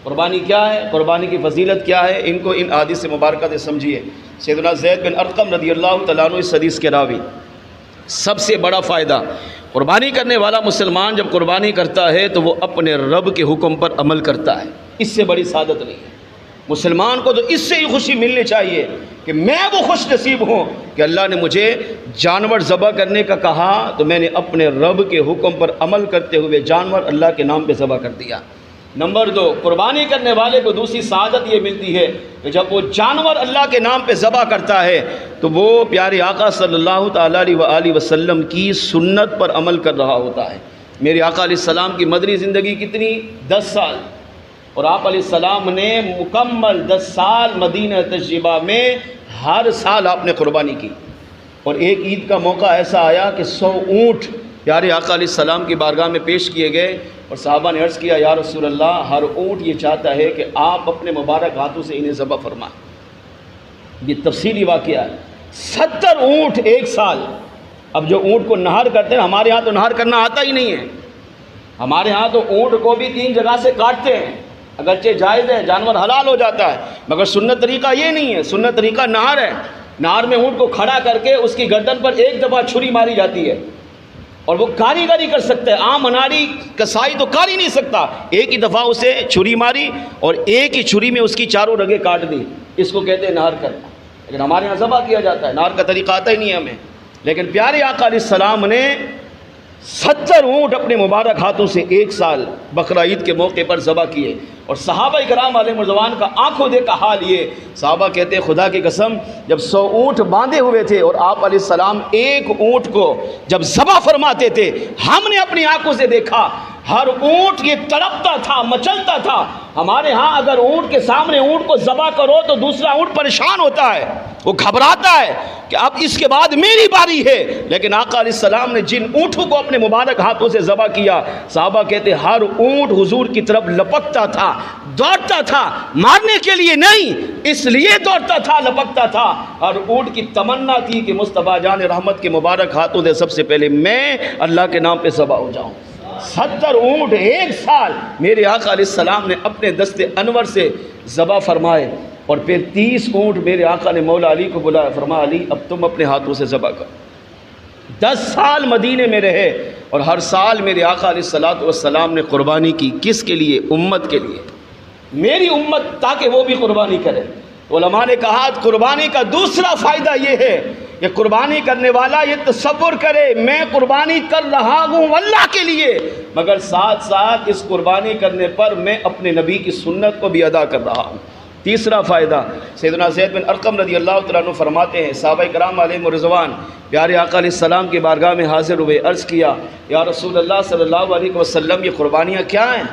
قربانی کیا ہے، قربانی کی فضیلت کیا ہے، ان کو ان احادیث مبارکہ سے سمجھیے۔ سیدنا زید بن ارقم رضی اللہ تعالیٰ عنہ اس حدیث کے راوی۔ سب سے بڑا فائدہ، قربانی کرنے والا مسلمان جب قربانی کرتا ہے تو وہ اپنے رب کے حکم پر عمل کرتا ہے، اس سے بڑی سعادت نہیں ہے۔ مسلمان کو تو اس سے ہی خوشی ملنی چاہیے کہ میں وہ خوش نصیب ہوں کہ اللہ نے مجھے جانور ذبح کرنے کا کہا تو میں نے اپنے رب کے حکم پر عمل کرتے ہوئے جانور اللہ کے نام پہ ذبح کر دیا۔ نمبر 2، قربانی کرنے والے کو دوسری سعادت یہ ملتی ہے کہ جب وہ جانور اللہ کے نام پہ ذبح کرتا ہے تو وہ پیارے آقا صلی اللہ تعالیٰ علیہ وآلہ وسلم کی سنت پر عمل کر رہا ہوتا ہے۔ میرے آقا علیہ السلام کی مدنی زندگی کتنی؟ 10 سال، اور آپ علیہ السلام نے مکمل 10 سال مدینہ تشریفہ میں ہر سال آپ نے قربانی کی، اور ایک عید کا موقع ایسا آیا کہ 100 اونٹ پیارے آقا علیہ السلام کی بارگاہ میں پیش کیے گئے، اور صحابہ نے عرض کیا یا رسول اللہ، ہر اونٹ یہ چاہتا ہے کہ آپ اپنے مبارک ہاتھوں سے انہیں ذبح فرمائیں۔ یہ تفصیلی واقعہ ہے، 70 اونٹ ایک سال۔ اب جو اونٹ کو نہر کرتے ہیں، ہمارے ہاں تو نہر کرنا آتا ہی نہیں ہے، ہمارے ہاں تو اونٹ کو بھی 3 جگہ سے کاٹتے ہیں، اگرچہ جائز ہے، جانور حلال ہو جاتا ہے، مگر سنت طریقہ یہ نہیں ہے، سنت طریقہ نہر ہے۔ نہر میں اونٹ کو کھڑا کر کے اس کی گردن پر ایک دفعہ چھری ماری جاتی ہے، اور وہ کاریگری کر سکتا ہے، عام اناری کسائی تو کر ہی نہیں سکتا، ایک ہی دفعہ اسے چھری ماری اور ایک ہی چھری میں اس کی چاروں رگیں کاٹ دی، اس کو کہتے ہیں نہر کرنا۔ لیکن ہمارے یہاں ذبح کیا جاتا ہے، نہر کا طریقہ آتا ہی نہیں ہے ہمیں۔ لیکن پیارے آقا علیہ السلام نے 70 اونٹ اپنے مبارک ہاتھوں سے ایک سال بقرہ عید کے موقع پر ذبح کیے، اور صحابہ کرام علیہ رضوان کا آنکھوں دیکھا حال یہ، صحابہ کہتے ہیں خدا کی قسم جب 100 اونٹ باندھے ہوئے تھے اور آپ علیہ السلام ایک اونٹ کو جب ذبح فرماتے تھے، ہم نے اپنی آنکھوں سے دیکھا ہر اونٹ یہ تڑپتا تھا، مچلتا تھا۔ ہمارے ہاں اگر اونٹ کے سامنے اونٹ کو ذبح کرو تو دوسرا اونٹ پریشان ہوتا ہے، وہ گھبراتا ہے کہ اب اس کے بعد میری باری ہے، لیکن آقا علیہ السلام نے جن اونٹوں کو اپنے مبارک ہاتھوں سے ذبح کیا، صحابہ کہتے ہر اونٹ حضور کی طرف لپکتا تھا، دوڑتا تھا، مارنے کے لیے نہیں، اس لیے دوڑتا تھا، لپکتا تھا۔ ہر اونٹ کی تمنا تھی کہ مصطفیٰ جان رحمت کے مبارک ہاتھوں سے سب سے پہلے میں اللہ کے نام پہ ذبح ہو جاؤں۔ 70 اونٹ ایک سال میرے آقا علیہ السلام نے اپنے دست انور سے ذبح فرمائے، اور پھر 30 اونٹ میرے آقا نے مولا علی کو بلایا، فرمایا علی اب تم اپنے ہاتھوں سے ذبح کرو۔ 10 سال مدینے میں رہے، اور ہر سال میرے آقا علیہ السلام نے قربانی کی، کس کے لیے؟ امت کے لیے، میری امت، تاکہ وہ بھی قربانی کرے۔ علماء نے کہا قربانی کا دوسرا فائدہ یہ ہے کہ قربانی کرنے والا یہ تصور کرے میں قربانی کر رہا ہوں اللہ کے لیے، مگر ساتھ ساتھ اس قربانی کرنے پر میں اپنے نبی کی سنت کو بھی ادا کر رہا ہوں۔ تیسرا فائدہ، سیدنا زید بن ارقم رضی اللہ تعالیٰ عنہ فرماتے ہیں صحابہ کرام علیہ رضوان پیارے آقا علیہ السلام کی بارگاہ میں حاضر ہوئے، عرض کیا یا رسول اللہ صلی اللہ علیہ وسلم یہ قربانیاں کیا ہیں؟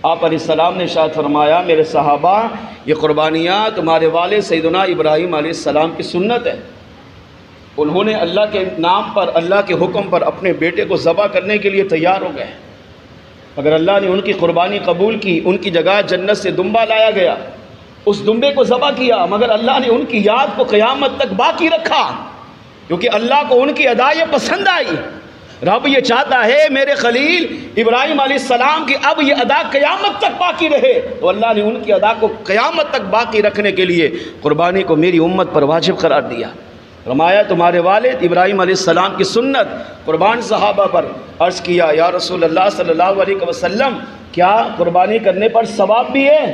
آپ علیہ السلام نے ارشاد فرمایا میرے صحابہ یہ قربانیاں تمہارے والد سیدنا ابراہیم علیہ السلام کی سنت ہے، انہوں نے اللہ کے نام پر، اللہ کے حکم پر اپنے بیٹے کو ذبح کرنے کے لیے تیار ہو گئے، اگر اللہ نے ان کی قربانی قبول کی، ان کی جگہ جنت سے دمبا لایا گیا، اس دمبے کو ذبح کیا، مگر اللہ نے ان کی یاد کو قیامت تک باقی رکھا، کیونکہ اللہ کو ان کی ادا یہ پسند آئی۔ رب یہ چاہتا ہے میرے خلیل ابراہیم علیہ السلام کی اب یہ ادا قیامت تک باقی رہے، تو اللہ نے ان کی ادا کو قیامت تک باقی رکھنے کے لیے قربانی کو میری امت پر واجب قرار دیا۔ فرمایا تمہارے والد ابراہیم علیہ السلام کی سنت قربان صحابہ پر، عرض کیا یا رسول اللہ صلی اللہ علیہ وسلم کیا قربانی کرنے پر ثواب بھی ہے؟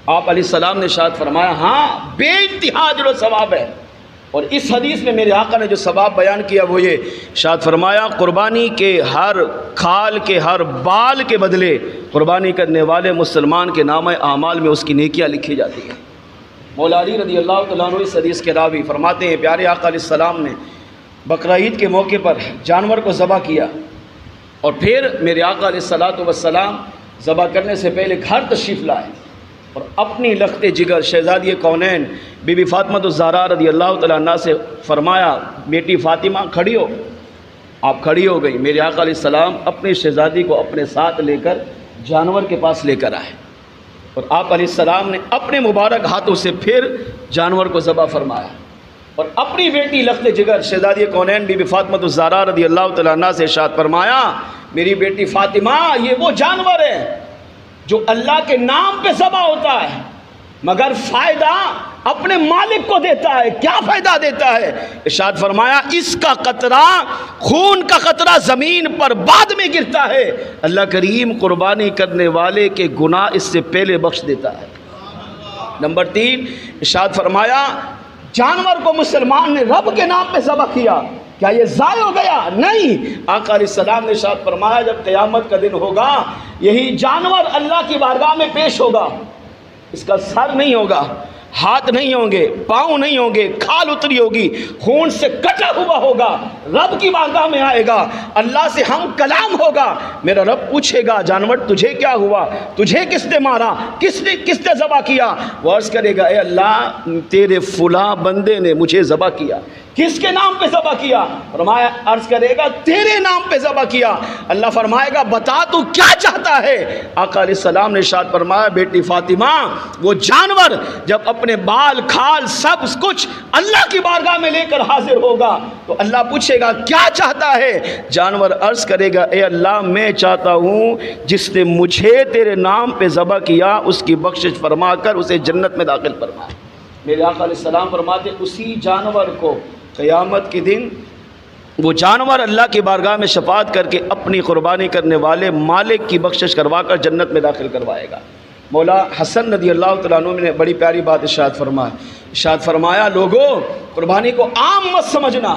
آپ علیہ السلام نے ارشاد فرمایا ہاں بے انتہا اجر و ثواب ہے، اور اس حدیث میں میرے آقا نے جو ثواب بیان کیا وہ یہ ارشاد فرمایا قربانی کے ہر کھال کے ہر بال کے بدلے قربانی کرنے والے مسلمان کے نامہ اعمال میں اس کی نیکیاں لکھی جاتی ہیں۔ مولا علی رضی اللہ تعالیٰ عنہ اس حدیث کے راوی فرماتے ہیں پیارے آقا علیہ السلام نے بقرہ عید کے موقع پر جانور کو ذبح کیا، اور پھر میرے آقا علیہ السلام ذبح کرنے سے پہلے گھر تشریف لائے، اور اپنی لخت جگر شہزادی کونین بی بی فاطمہ الزہرا رضی اللہ تعالیٰ عنہ سے فرمایا بیٹی فاطمہ کھڑی ہو۔ آپ کھڑی ہو گئی، میرے آقا علیہ السلام اپنی شہزادی کو اپنے ساتھ لے کر جانور کے پاس لے کر آئے، اور آپ علیہ السلام نے اپنے مبارک ہاتھوں سے پھر جانور کو ذبح فرمایا، اور اپنی بیٹی لخت جگر شہزادی کونین بی بی فاطمہ الزہرا رضی اللہ تعالیٰ عنہ سے ارشاد فرمایا میری بیٹی فاطمہ یہ وہ جانور ہے جو اللہ کے نام پہ ذبح ہوتا ہے مگر فائدہ اپنے مالک کو دیتا ہے، کیا فائدہ دیتا ہے؟ ارشاد فرمایا اس کا قطرہ، خون کا قطرہ زمین پر بعد میں گرتا ہے، اللہ کریم قربانی کرنے والے کے گناہ اس سے پہلے بخش دیتا ہے۔ نمبر 3 ارشاد فرمایا جانور کو مسلمان نے رب کے نام پہ ذبح کیا، کیا یہ ضائع ہو گیا؟ نہیں، آقا علیہ السلام نے ارشاد فرمایا جب قیامت کا دن ہوگا یہی جانور اللہ کی بارگاہ میں پیش ہوگا، اس کا سر نہیں ہوگا، ہاتھ نہیں ہوں گے، پاؤں نہیں ہوں گے، کھال اتری ہوگی، خون سے کٹا ہوا ہوگا، رب کی بارگاہ میں آئے گا، اللہ سے ہم کلام ہوگا، میرا رب پوچھے گا جانور تجھے کیا ہوا، تجھے کس نے مارا، کس نے ذبح کیا؟ وہ عرض کرے گا اے اللہ تیرے فلاں بندے نے مجھے ذبح کیا۔ کس کے نام پہ ذبح کیا؟ فرمایا عرض کرے گا تیرے نام پہ ذبح کیا۔ اللہ فرمائے گا بتا تو کیا چاہتا ہے؟ آقا علیہ السلام نے ارشاد فرمایا بیٹی فاطمہ وہ جانور جب اپنے بال کھال سب کچھ اللہ کی بارگاہ میں لے کر حاضر ہوگا تو اللہ پوچھے گا کیا چاہتا ہے؟ جانور عرض کرے گا اے اللہ میں چاہتا ہوں جس نے مجھے تیرے نام پہ ذبح کیا اس کی بخشش فرما کر اسے جنت میں داخل فرما۔ میرے آقا علیہ السلام فرماتے اسی جانور کو قیامت کے دن وہ جانور اللہ کی بارگاہ میں شفاعت کر کے اپنی قربانی کرنے والے مالک کی بخشش کروا کر جنت میں داخل کروائے گا۔ مولا حسن رضی اللہ تعالیٰ عنہ نے بڑی پیاری بات ارشاد فرمایا لوگو قربانی کو عام مت سمجھنا۔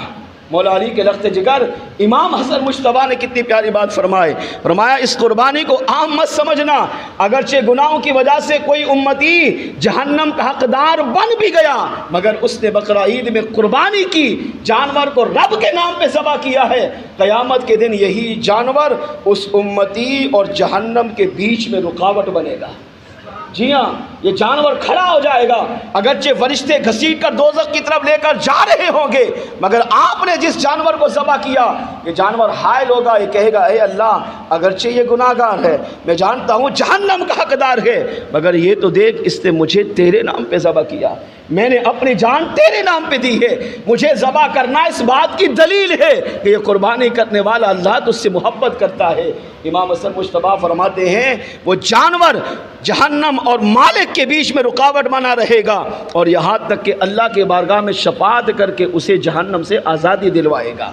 مولا علی کے لخت جگر امام حسن مجتبیٰ نے کتنی پیاری بات فرمایا اس قربانی کو عام مت سمجھنا، اگرچہ گناہوں کی وجہ سے کوئی امتی جہنم کا حقدار بن بھی گیا مگر اس نے بقرہ عید میں قربانی کی، جانور کو رب کے نام پہ ذبح کیا ہے، قیامت کے دن یہی جانور اس امتی اور جہنم کے بیچ میں رکاوٹ بنے گا۔ جی ہاں یہ جانور کھڑا ہو جائے گا، اگرچہ فرشتے گھسیٹ کر دوزخ کی طرف لے کر جا رہے ہوں گے مگر آپ نے جس جانور کو ذبح کیا یہ جانور حائل ہوگا، یہ کہے گا اے اللہ اگرچہ یہ گناہ گار ہے میں جانتا ہوں جہنم کا حقدار ہے مگر یہ تو دیکھ اس نے مجھے تیرے نام پہ ذبح کیا، میں نے اپنی جان تیرے نام پہ دی ہے، مجھے ذبح کرنا اس بات کی دلیل ہے کہ یہ قربانی کرنے والا اللہ تو اس سے محبت کرتا ہے۔ امام حسن مجتبیٰ فرماتے ہیں وہ جانور جہنم اور مالک کے بیچ میں رکاوٹ بنا رہے گا اور یہاں تک کہ اللہ کے بارگاہ میں شفاعت کر کے اسے جہنم سے آزادی دلوائے گا۔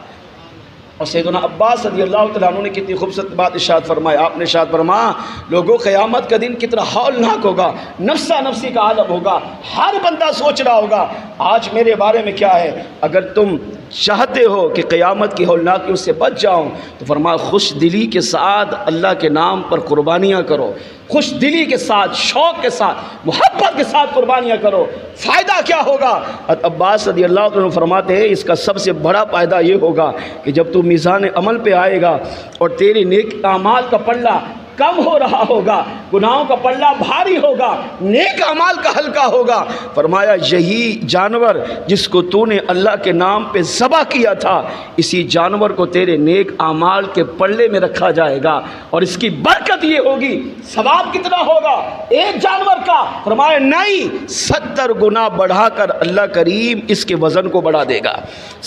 اور سیدنا عباس رضی اللہ تعالیٰ عنہ نے کتنی خوبصورت بات ارشاد فرمایا، آپ نے ارشاد فرمایا لوگوں قیامت کا دن کتنا ہولناک ہوگا، نفسا نفسی کا عالم ہوگا، ہر بندہ سوچ رہا ہوگا آج میرے بارے میں کیا ہے۔ اگر تم چاہتے ہو کہ قیامت کی ہولناکیوں سے بچ جاؤں تو فرمایا خوش دلی کے ساتھ اللہ کے نام پر قربانیاں کرو، خوش دلی کے ساتھ، شوق کے ساتھ، محبت کے ساتھ قربانیاں کرو۔ فائدہ کیا ہوگا؟ عباس رضی اللہ عنہ فرماتے ہیں اس کا سب سے بڑا فائدہ یہ ہوگا کہ جب تو میزان عمل پہ آئے گا اور تیری نیک اعمال کا پلہ کم ہو رہا ہوگا، گناہوں کا پلہ بھاری ہوگا، نیک اعمال کا ہلکا ہوگا، فرمایا یہی جانور جس کو تو نے اللہ کے نام پہ ذبح کیا تھا اسی جانور کو تیرے نیک اعمال کے پلے میں رکھا جائے گا اور اس کی برکت یہ ہوگی ثواب کتنا ہوگا ایک جانور کا؟ فرمایا نہیں 70 گنا بڑھا کر اللہ کریم اس کے وزن کو بڑھا دے گا،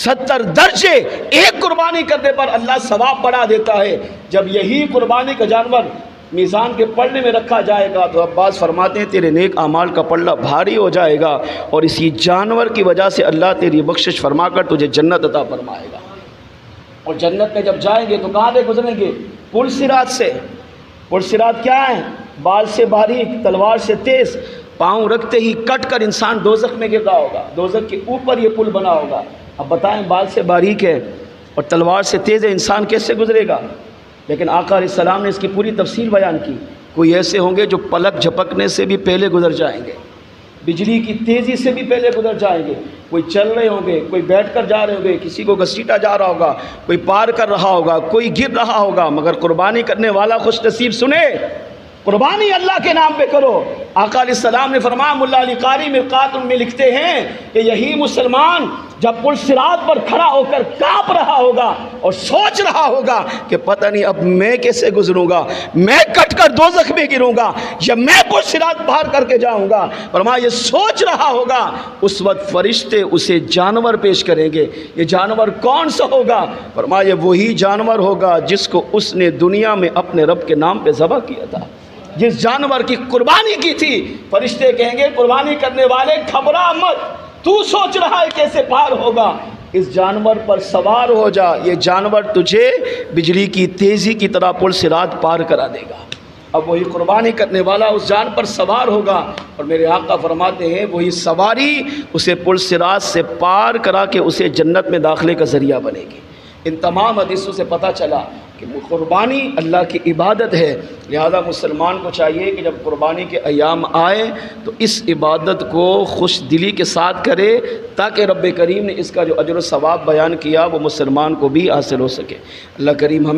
70 درجے ایک قربانی کرنے پر اللہ ثواب بڑھا دیتا ہے۔ جب یہی قربانی کا جانور میزان کے پلے میں رکھا جائے گا تو عباس فرماتے ہیں تیرے نیک اعمال کا پلہ بھاری ہو جائے گا اور اسی جانور کی وجہ سے اللہ تیری بخشش فرما کر تجھے جنت عطا فرمائے گا۔ اور جنت میں جب جائیں گے تو کہاں سے گزریں گے؟ پل صراط سے۔ پل صراط کیا ہے؟ بال سے باریک تلوار سے تیز، پاؤں رکھتے ہی کٹ کر انسان دوزخ میں گر رہا ہوگا، دوزخ کے اوپر یہ پل بنا ہوگا۔ اب بتائیں بال سے باریک ہے اور تلوار سے تیز ہے، انسان کیسے گزرے گا؟ لیکن آقا علیہ السلام نے اس کی پوری تفصیل بیان کی۔ کوئی ایسے ہوں گے جو پلک جھپکنے سے بھی پہلے گزر جائیں گے، بجلی کی تیزی سے بھی پہلے گزر جائیں گے، کوئی چل رہے ہوں گے، کوئی بیٹھ کر جا رہے ہوں گے، کسی کو گھسیٹا جا رہا ہوگا، کوئی پار کر رہا ہوگا، کوئی گر رہا ہوگا، مگر قربانی کرنے والا خوش نصیب سنے قربانی اللہ کے نام پہ کرو۔ آقا علیہ السلام نے فرمایا ملا علی قاری مرقات میں لکھتے ہیں کہ یہی مسلمان جب پل صراط پر کھڑا ہو کر کانپ رہا ہوگا اور سوچ رہا ہوگا کہ پتہ نہیں اب میں کیسے گزروں گا، میں کٹ کر دوزخ میں گروں گا یا میں پل صراط پار کر کے جاؤں گا، فرمایا یہ سوچ رہا ہوگا اس وقت فرشتے اسے جانور پیش کریں گے۔ یہ جانور کون سا ہوگا؟ فرمایا یہ وہی جانور ہوگا جس کو اس نے دنیا میں اپنے رب کے نام پہ ذبح کیا تھا۔ جس جانور کی قربانی کی تھی، فرشتے کہیں گے قربانی کرنے والے گھبرا مت، تو سوچ رہا ہے کیسے پار ہوگا، اس جانور پر سوار ہو جا، یہ جانور تجھے بجلی کی تیزی کی طرح پل صراط پار کرا دے گا۔ اب وہی قربانی کرنے والا اس جان پر سوار ہوگا، اور میرے آقا فرماتے ہیں وہی سواری اسے پل صراط سے پار کرا کے اسے جنت میں داخلے کا ذریعہ بنے گی۔ ان تمام حدیثوں سے پتہ چلا کہ وہ قربانی اللہ کی عبادت ہے، لہذا مسلمان کو چاہیے کہ جب قربانی کے ایام آئے تو اس عبادت کو خوش دلی کے ساتھ کرے، تاکہ رب کریم نے اس کا جو اجر و ثواب بیان کیا وہ مسلمان کو بھی حاصل ہو سکے۔ اللہ کریم ہمیں